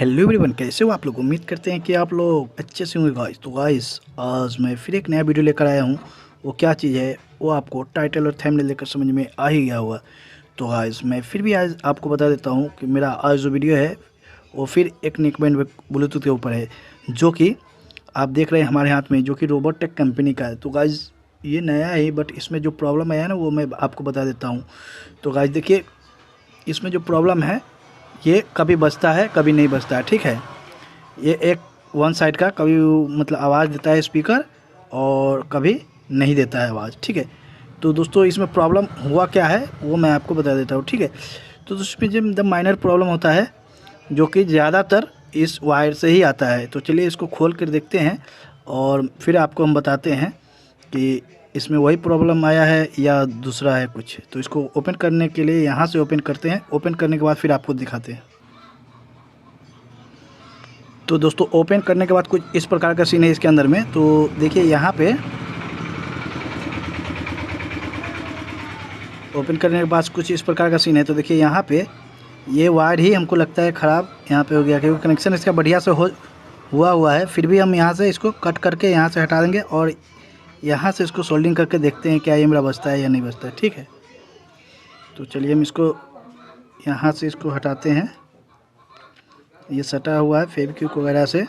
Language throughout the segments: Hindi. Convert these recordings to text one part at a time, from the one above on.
हेलो एवरीवन, कैसे हो आप लोग। उम्मीद करते हैं कि आप लोग अच्छे से होंगे गाइस। तो गाइस आज मैं फिर एक नया वीडियो लेकर आया हूँ। वो क्या चीज़ है वो आपको टाइटल और थंबनेल लेकर समझ में आ ही गया होगा। तो गाइस मैं फिर भी आज आपको बता देता हूँ कि मेरा आज जो वीडियो है वो फिर एक नेकबैंड ब्लूटूथ के ऊपर है, जो कि आप देख रहे हैं हमारे हाथ में, जो कि रोबोटेक कंपनी का है। तो गाइस ये नया है, बट इसमें जो प्रॉब्लम आया है ना वो मैं आपको बता देता हूँ। तो गाइस देखिए, इसमें जो प्रॉब्लम है ये कभी बजता है कभी नहीं बजता है, ठीक है। ये एक वन साइड का कभी मतलब आवाज़ देता है स्पीकर और कभी नहीं देता है आवाज़, ठीक है। तो दोस्तों इसमें प्रॉब्लम हुआ क्या है वो मैं आपको बता देता हूँ, ठीक है। तो दोस्तों इसमें जब माइनर प्रॉब्लम होता है जो कि ज़्यादातर इस वायर से ही आता है। तो चलिए इसको खोल कर देखते हैं और फिर आपको हम बताते हैं कि इसमें वही प्रॉब्लम आया है या दूसरा है कुछ। तो इसको ओपन करने के लिए यहाँ से ओपन करते हैं। ओपन करने के बाद फिर आपको दिखाते हैं। तो दोस्तों ओपन करने के बाद कुछ इस प्रकार का सीन है इसके अंदर में। तो देखिए यहाँ पे ओपन करने के बाद कुछ इस प्रकार का सीन है। तो देखिए यहाँ पे ये वायर ही हमको लगता है ख़राब यहाँ पे हो गया, क्योंकि कनेक्शन इसका बढ़िया से हुआ है। फिर भी हम यहाँ से इसको कट करके यहाँ से हटा देंगे और यहाँ से इसको सोल्डिंग करके देखते हैं क्या ये मेरा बचता है या नहीं बचता है, ठीक है। तो चलिए हम इसको यहाँ से इसको हटाते हैं। ये सटा हुआ है फेविक्विक वगैरह से।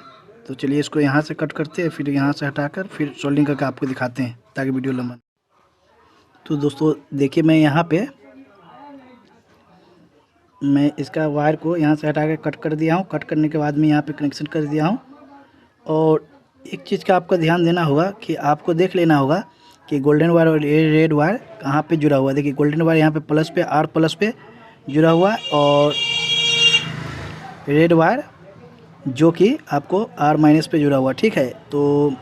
तो चलिए इसको यहाँ से कट करते हैं, फिर यहाँ से हटाकर फिर सोल्डिंग करके आपको दिखाते हैं ताकि वीडियो लंबा। तो दोस्तों देखिए मैं इसका वायर को यहाँ से हटा के कट कर दिया हूँ। कट करने के बाद में यहाँ पे कनेक्शन कर दिया हूँ। और एक चीज़ का आपको ध्यान देना होगा कि आपको देख लेना होगा कि गोल्डन वायर और रेड वायर कहाँ पे जुड़ा हुआ है। देखिए गोल्डन वायर यहाँ पे प्लस पे आर प्लस पे जुड़ा हुआ है और रेड वायर जो कि आपको आर माइनस पे जुड़ा हुआ, ठीक है। तो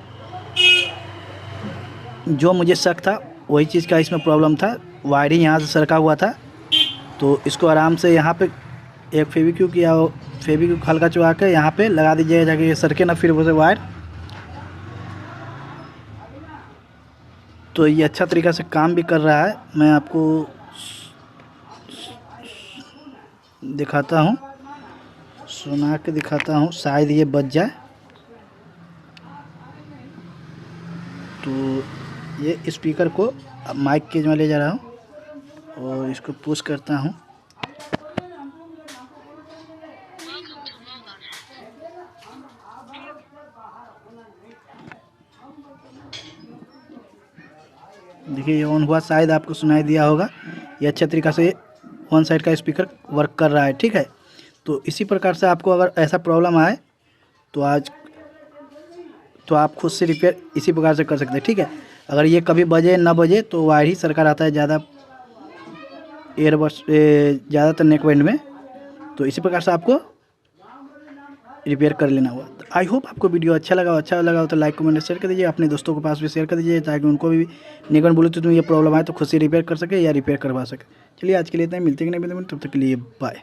जो मुझे शक था वही चीज़ का इसमें प्रॉब्लम था, वायर ही यहाँ से सरका हुआ था। तो इसको आराम से यहाँ पे एक फेविक्विक या फेविक्विक हल्का चुहा के यहाँ पे लगा दीजिएगा ताकि ये सरके ना फिर वो वायर। तो ये अच्छा तरीक़ा से काम भी कर रहा है। मैं आपको दिखाता हूँ, सुना के दिखाता हूँ, शायद ये बच जाए। तो ये स्पीकर को माइक के में ले जा रहा हूँ और इसको पुश करता हूँ। देखिए ये ऑन हुआ, शायद आपको सुनाई दिया होगा। ये अच्छे तरीक़ा से वन साइड का स्पीकर वर्क कर रहा है, ठीक है। तो इसी प्रकार से आपको अगर ऐसा प्रॉब्लम आए तो आप खुद से रिपेयर इसी प्रकार से कर सकते हैं, ठीक है। अगर ये कभी बजे ना बजे तो वायर ही सरका रहता है ज़्यादा ज़्यादातर नेकबैंड में। तो इसी प्रकार से आपको रिपेयर कर लेना हुआ। तो आई होप आपको वीडियो अच्छा लगा हो तो लाइक कमेंट शेयर कर दीजिए, अपने दोस्तों के पास भी शेयर कर दीजिए ताकि उनको भी नेकबैंड ब्लूटूथ में ये प्रॉब्लम आए तो खुद से रिपेयर कर सके या रिपेयर करवा सके। चलिए आज के लिए इतना ही, मिलते हैं कि नहीं मिलते, तब तक के लिए बाय।